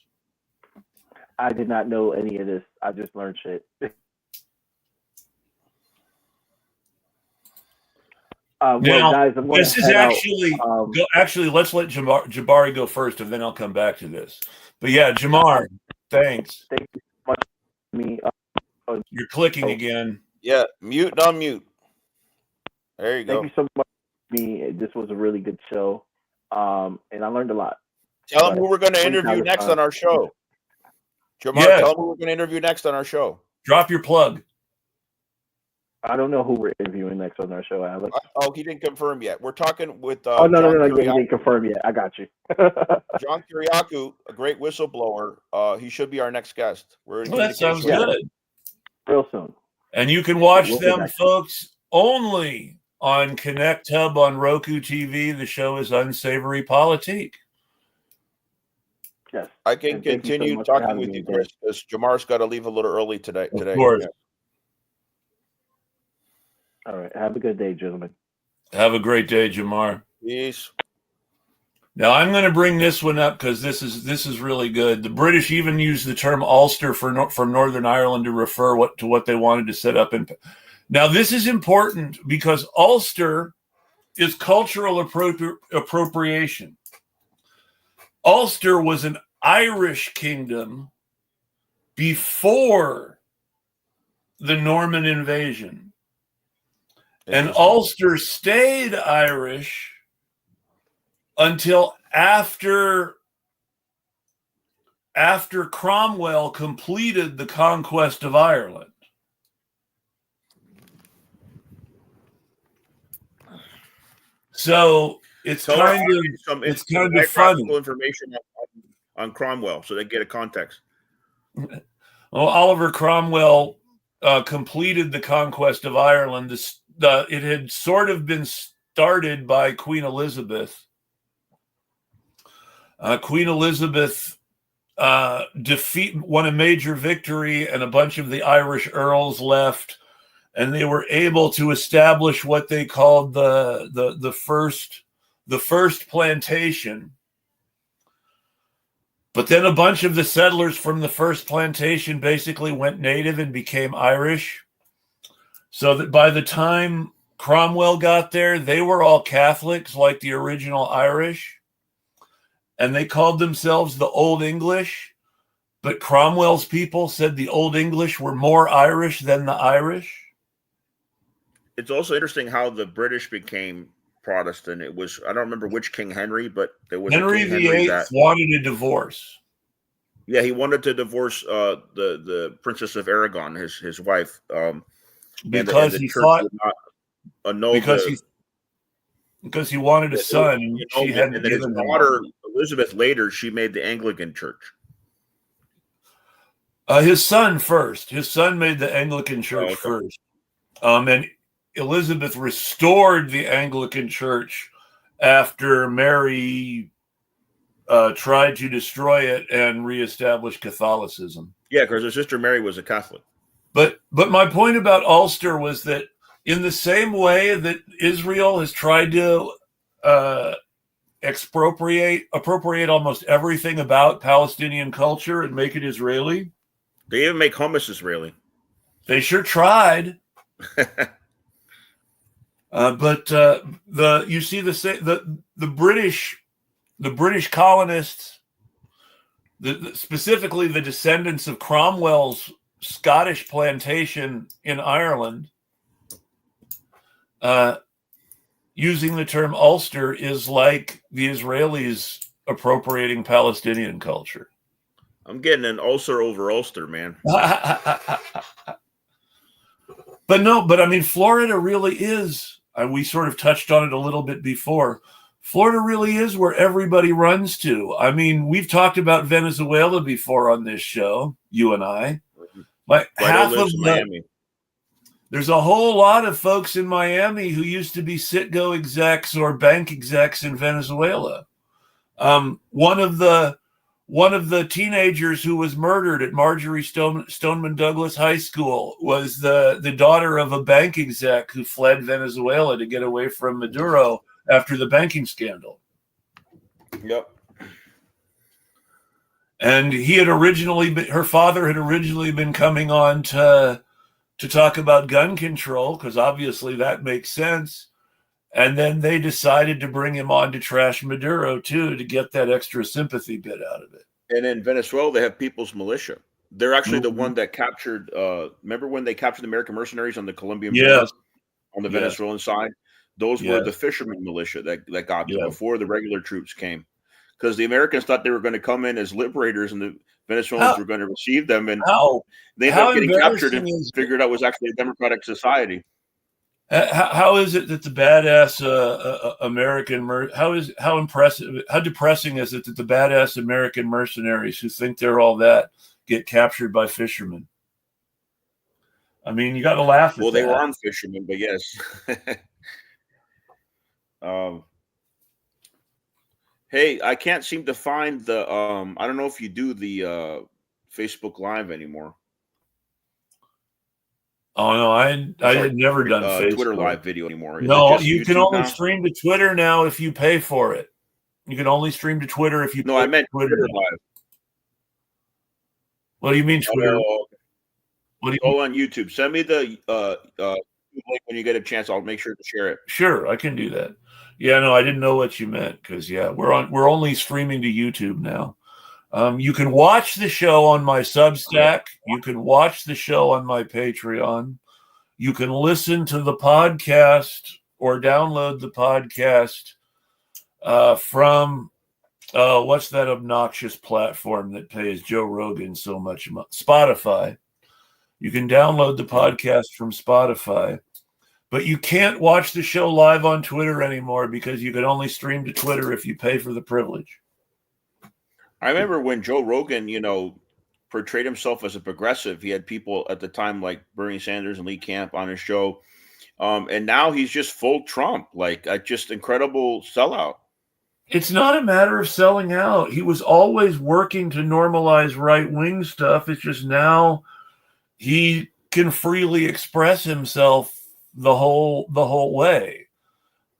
I did not know any of this. I just learned shit. Now, guys, this is actually, let's let Jabari go first, and then I'll come back to this. But yeah, Jamarr, thanks. Thank you so much for me. You're clicking again. Yeah, mute and unmute. There you go. Thank you so much for me. This was a really good show, and I learned a lot. Tell them who we're going to interview next on our show. Jamarr, tell them who we're going to interview next on our show. Drop your plug. I don't know who we're interviewing next on our show, Alex. Oh, he didn't confirm yet. We're talking with no, John he didn't confirm yet. I got you. John Kiriakou, a great whistleblower. He should be our next guest. We're in that sounds good. Real soon. And you can watch them, folks, only on Connect Hub on Roku TV. The show is Unsavory Politique. Yes. I can continue talking with you, Chris, because Jamar's got to leave a little early today. Of course. Yeah. All right. Have a good day, gentlemen. Have a great day, Jamarr. Peace. Now I'm going to bring this one up because this is really good. The British even used the term Ulster from Northern Ireland to refer to what they wanted to set up. Now this is important because Ulster is cultural appropriation. Ulster was an Irish kingdom before the Norman invasion. And Ulster stayed Irish until after Cromwell completed the conquest of Ireland. So it's kind of funny. Information on Cromwell, so they get a context. Well, Oliver Cromwell completed the conquest of Ireland. It had sort of been started by Queen Elizabeth. Queen Elizabeth won a major victory, and a bunch of the Irish earls left, and they were able to establish what they called the first plantation. But then a bunch of the settlers from the first plantation basically went native and became Irish. So that by the time Cromwell got there, they were all Catholics like the original Irish. And they called themselves the Old English. But Cromwell's people said the Old English were more Irish than the Irish. It's also interesting how the British became Protestant. It was, I don't remember which King Henry, but there was Henry VIII wanted a divorce. Yeah, he wanted to divorce the Princess of Aragon, his wife, because he thought because he wanted a son, and she hadn't given him. His daughter Elizabeth later, she made the Anglican Church. His son first. His son made the Anglican Church first, and Elizabeth restored the Anglican Church after Mary tried to destroy it and reestablish Catholicism. Yeah, because her sister Mary was a Catholic. But my point about Ulster was that in the same way that Israel has tried to appropriate almost everything about Palestinian culture and make it Israeli. They even make hummus Israeli. They sure tried. But you see the British colonists, specifically the descendants of Cromwell's Scottish plantation in Ireland, using the term Ulster is like the Israelis appropriating Palestinian culture. I'm getting an ulcer over Ulster, man. But I mean, Florida really is, and we sort of touched on it a little bit before, Florida really is where everybody runs to. I mean, we've talked about Venezuela before on this show, you and I. Like half of Miami. There's a whole lot of folks in Miami who used to be Citgo execs or bank execs in Venezuela. One of the teenagers who was murdered at Marjorie Stoneman Douglas High School was the daughter of a bank exec who fled Venezuela to get away from Maduro after the banking scandal. Yep. And her father had originally been coming on to talk about gun control, because obviously that makes sense. And then they decided to bring him on to trash Maduro too, to get that extra sympathy bit out of it. And in Venezuela, they have People's Militia. They're actually the one that captured. Remember when they captured the American mercenaries on the Colombian border, on the Venezuelan side? Those were the fishermen militia that got them before the regular troops came, because the Americans thought they were going to come in as liberators, and the Venezuelans were going to receive them, and they ended up getting captured and figured out it was actually a democratic society. How is it that the badass American how depressing is it that the badass American mercenaries who think they're all that get captured by fishermen? I mean, you got to laugh at that. Well, they were armed fishermen, but yes. Hey, I can't seem to find the I don't know if you do the Facebook Live anymore. Oh no, I had never done Facebook. Twitter Live video anymore. No, you can only stream to Twitter now if you pay for it. You can only stream to Twitter if you. No, I meant Twitter Live. What do you mean Twitter? What do you go on YouTube? Send me the link when you get a chance. I'll make sure to share it. Sure, I can do that. Yeah, no, I didn't know what you meant because we're only streaming to YouTube now. You can watch the show on my Substack. You can watch the show on my Patreon. You can listen to the podcast or download the podcast from what's that obnoxious platform that pays Joe Rogan so much money? Spotify. You can download the podcast from Spotify. But you can't watch the show live on Twitter anymore because you can only stream to Twitter if you pay for the privilege. I remember when Joe Rogan, portrayed himself as a progressive. He had people at the time like Bernie Sanders and Lee Camp on his show. And now he's just full Trump, like a just incredible sellout. It's not a matter of selling out. He was always working to normalize right-wing stuff. It's just now he can freely express himself the whole way.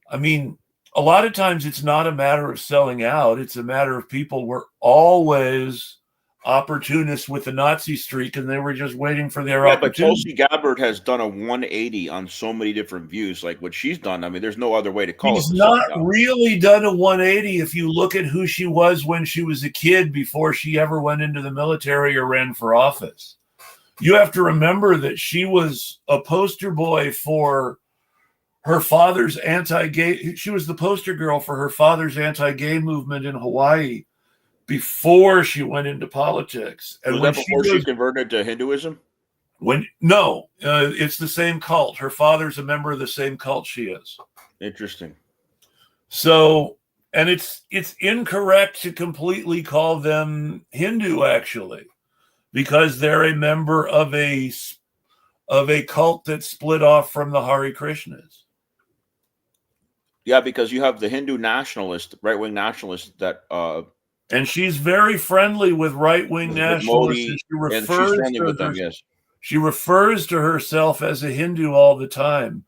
I mean, a lot of times it's not a matter of selling out. It's a matter of people were always opportunists with the Nazi streak, and they were just waiting for their opportunity. But Tulsi Gabbard has done a 180 on so many different views, like what she's done. I mean, there's no other way to call it. She's not really done a 180 if you look at who she was when she was a kid before she ever went into the military or ran for office. You have to remember that she was a poster boy for her father's anti-gay. She was the poster girl for her father's anti-gay movement in Hawaii before she went into politics. And was that before she converted to Hinduism? It's the same cult. Her father's a member of the same cult she is. Interesting. So, and it's incorrect to completely call them Hindu, actually, because they're a member of a cult that split off from the Hare Krishnas. Yeah, because you have the Hindu nationalist, right-wing nationalist that and she's very friendly with right-wing nationalists. She refers to herself as a Hindu all the time.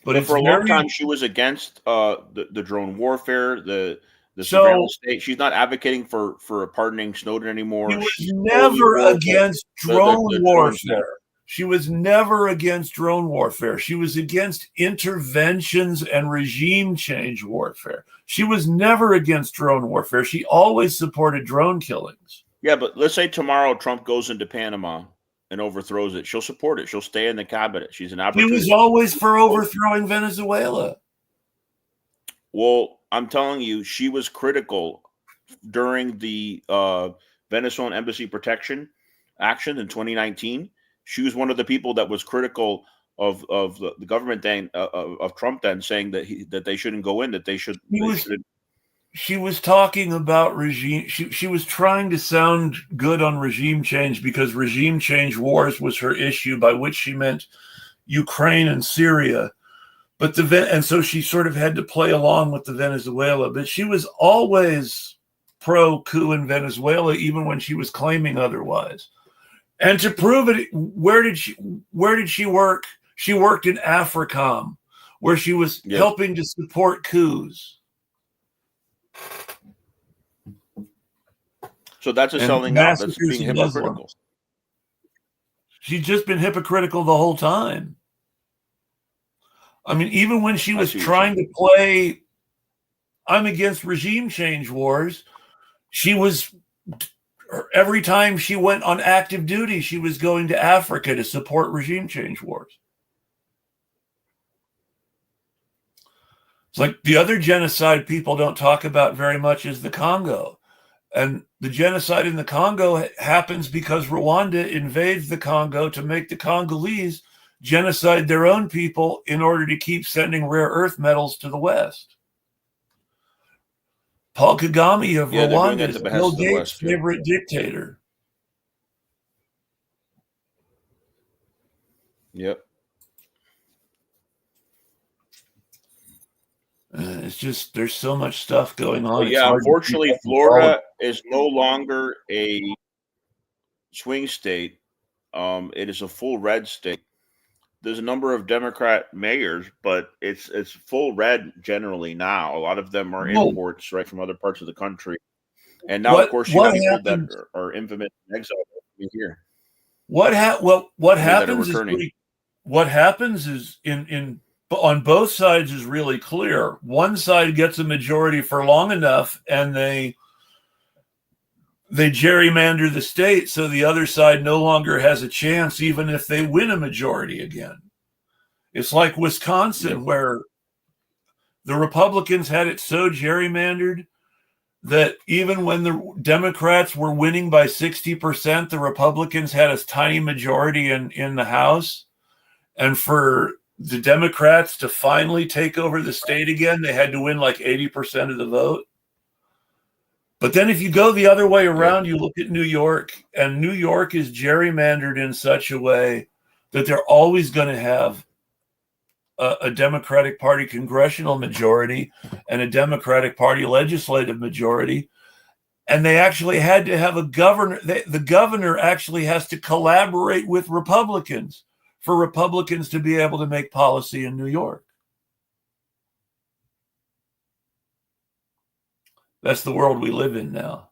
But for a long time, she was against the drone warfare, the surveillance state. She's not advocating for pardoning Snowden anymore. She was never against drone warfare. She was never against drone warfare. She was against interventions and regime change warfare. She was never against drone warfare. She always supported drone killings. Yeah, but let's say tomorrow Trump goes into Panama and overthrows it. She'll support it. She'll stay in the cabinet. She's an opportunist. She was always for overthrowing Venezuela. Well, I'm telling you, she was critical during the Venezuelan embassy protection action in 2019. She was one of the people that was critical of the government then of Trump then, saying that they shouldn't go in, that they should. She was talking about regime. She was trying to sound good on regime change because regime change wars was her issue, by which she meant Ukraine and Syria. And so she sort of had to play along with the Venezuela. But she was always pro-coup in Venezuela, even when she was claiming otherwise. And to prove it, where did she work? She worked in AFRICOM, where she was helping to support coups. So that's a selling out. That's being hypocritical. She's just been hypocritical the whole time. I mean, even when she was trying to play, I'm against regime change wars, she was... Every time she went on active duty, she was going to Africa to support regime change wars. It's like the other genocide people don't talk about very much is the Congo. And the genocide in the Congo happens because Rwanda invades the Congo to make the Congolese genocide their own people in order to keep sending rare earth metals to the West. Paul Kagame of Rwanda is Bill Gates' favorite dictator. Yep. It's just, there's so much stuff going on. Well, yeah, unfortunately, Florida is no longer a swing state. It is a full red state. There's a number of Democrat mayors, but it's full red generally now. A lot of them are imports right from other parts of the country. And now, of course, you have people that are infamous in exile here. What happens is on both sides is really clear. One side gets a majority for long enough, and they gerrymander the state, so the other side no longer has a chance, even if they win a majority again. It's like Wisconsin, where the Republicans had it so gerrymandered that even when the Democrats were winning by 60%, the Republicans had a tiny majority in the House. And for the Democrats to finally take over the state again, they had to win like 80% of the vote. But then if you go the other way around, you look at New York, and New York is gerrymandered in such a way that they're always going to have a Democratic Party congressional majority and a Democratic Party legislative majority. And they actually had to have a governor. The governor actually has to collaborate with Republicans for Republicans to be able to make policy in New York. That's the world we live in now.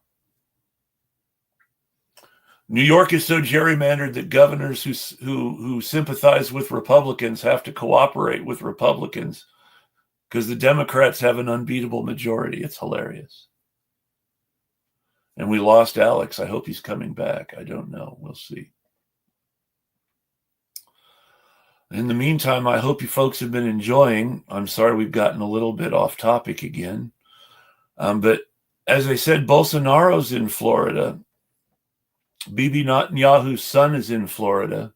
New York is so gerrymandered that governors who sympathize with Republicans have to cooperate with Republicans because the Democrats have an unbeatable majority. It's hilarious. And we lost Alex. I hope he's coming back. I don't know. We'll see. In the meantime, I hope you folks have been enjoying. I'm sorry we've gotten a little bit off topic again. But as I said, Bolsonaro's in Florida. Bibi Netanyahu's son is in Florida.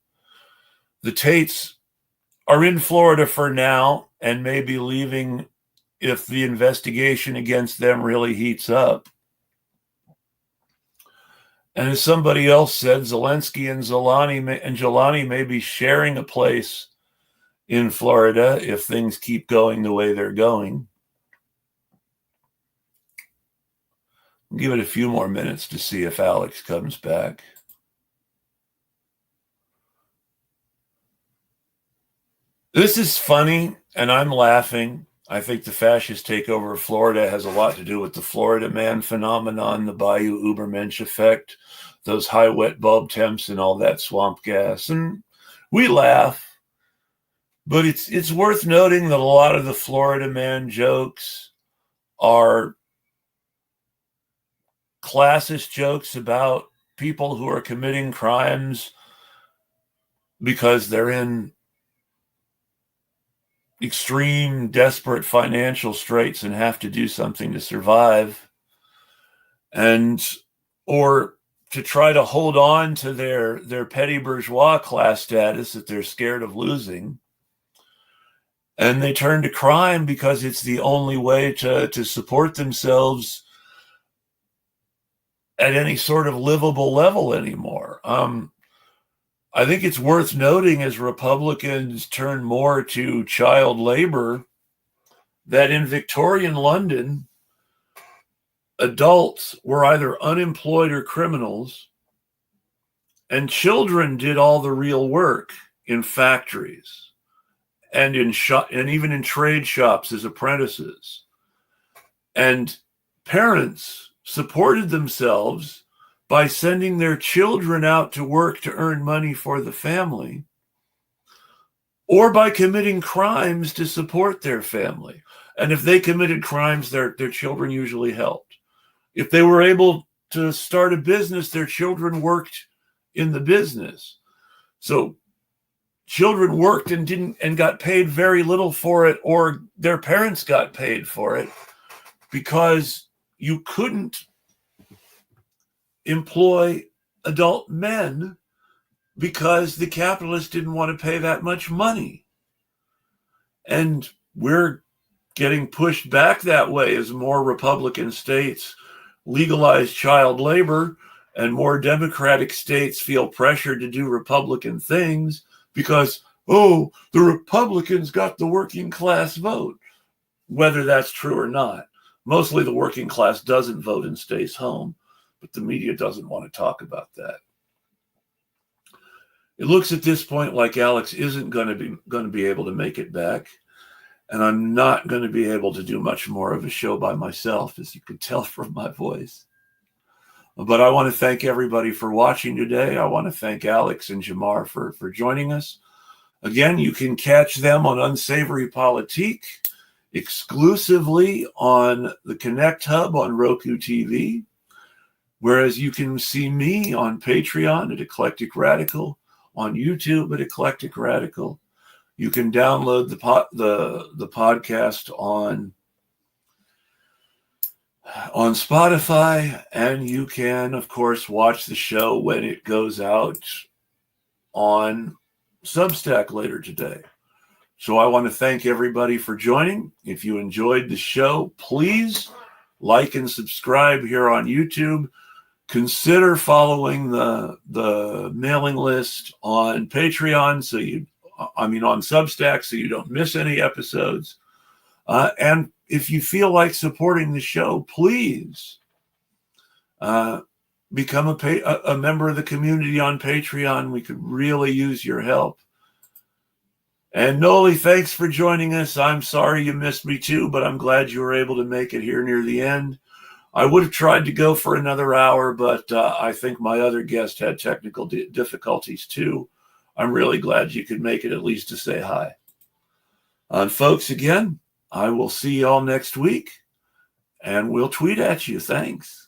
The Tates are in Florida for now and may be leaving if the investigation against them really heats up. And as somebody else said, Zelensky and Jelani may be sharing a place in Florida if things keep going the way they're going. Give it a few more minutes to see if Alex comes back. This is funny, and I'm laughing. I think the fascist takeover of Florida has a lot to do with the Florida man phenomenon, the Bayou Übermensch effect, those high wet bulb temps and all that swamp gas. And we laugh, but it's worth noting that a lot of the Florida man jokes are classist jokes about people who are committing crimes because they're in extreme, desperate financial straits and have to do something to survive, or to try to hold on to their petty bourgeois class status that they're scared of losing. And they turn to crime because it's the only way to support themselves at any sort of livable level anymore. I think it's worth noting as Republicans turn more to child labor that in Victorian London, adults were either unemployed or criminals, and children did all the real work in factories and and even in trade shops as apprentices. And parents supported themselves by sending their children out to work to earn money for the family, or by committing crimes to support their family. And if they committed crimes, their children usually helped. If they were able to start a business, their children worked in the business. So children worked and got paid very little for it, or their parents got paid for it, because you couldn't employ adult men because the capitalists didn't want to pay that much money. And we're getting pushed back that way as more Republican states legalize child labor and more Democratic states feel pressured to do Republican things because, oh, the Republicans got the working class vote. Whether that's true or not. Mostly the working class doesn't vote and stays home, but the media doesn't want to talk about that. It looks at this point like Alex isn't going to be able to make it back, and I'm not going to be able to do much more of a show by myself, as you can tell from my voice. But I want to thank everybody for watching today. I want to thank Alex and Jamarr for joining us. Again, you can catch them on Unsavory Politique exclusively on the Connect Hub on Roku TV, whereas you can see me on Patreon at Eclectic Radical, on YouTube at Eclectic Radical. You can download the podcast on Spotify, and you can, of course, watch the show when it goes out on Substack later today. So I want to thank everybody for joining. If you enjoyed the show, please like and subscribe here on YouTube. Consider following the mailing list on Patreon on Substack, so you don't miss any episodes. And if you feel like supporting the show, please become a member of the community on Patreon. We could really use your help. And Noli, thanks for joining us. I'm sorry you missed me too, but I'm glad you were able to make it here near the end. I would have tried to go for another hour, but I think my other guest had technical difficulties too. I'm really glad you could make it at least to say hi. And folks, again, I will see you all next week, and we'll tweet at you. Thanks.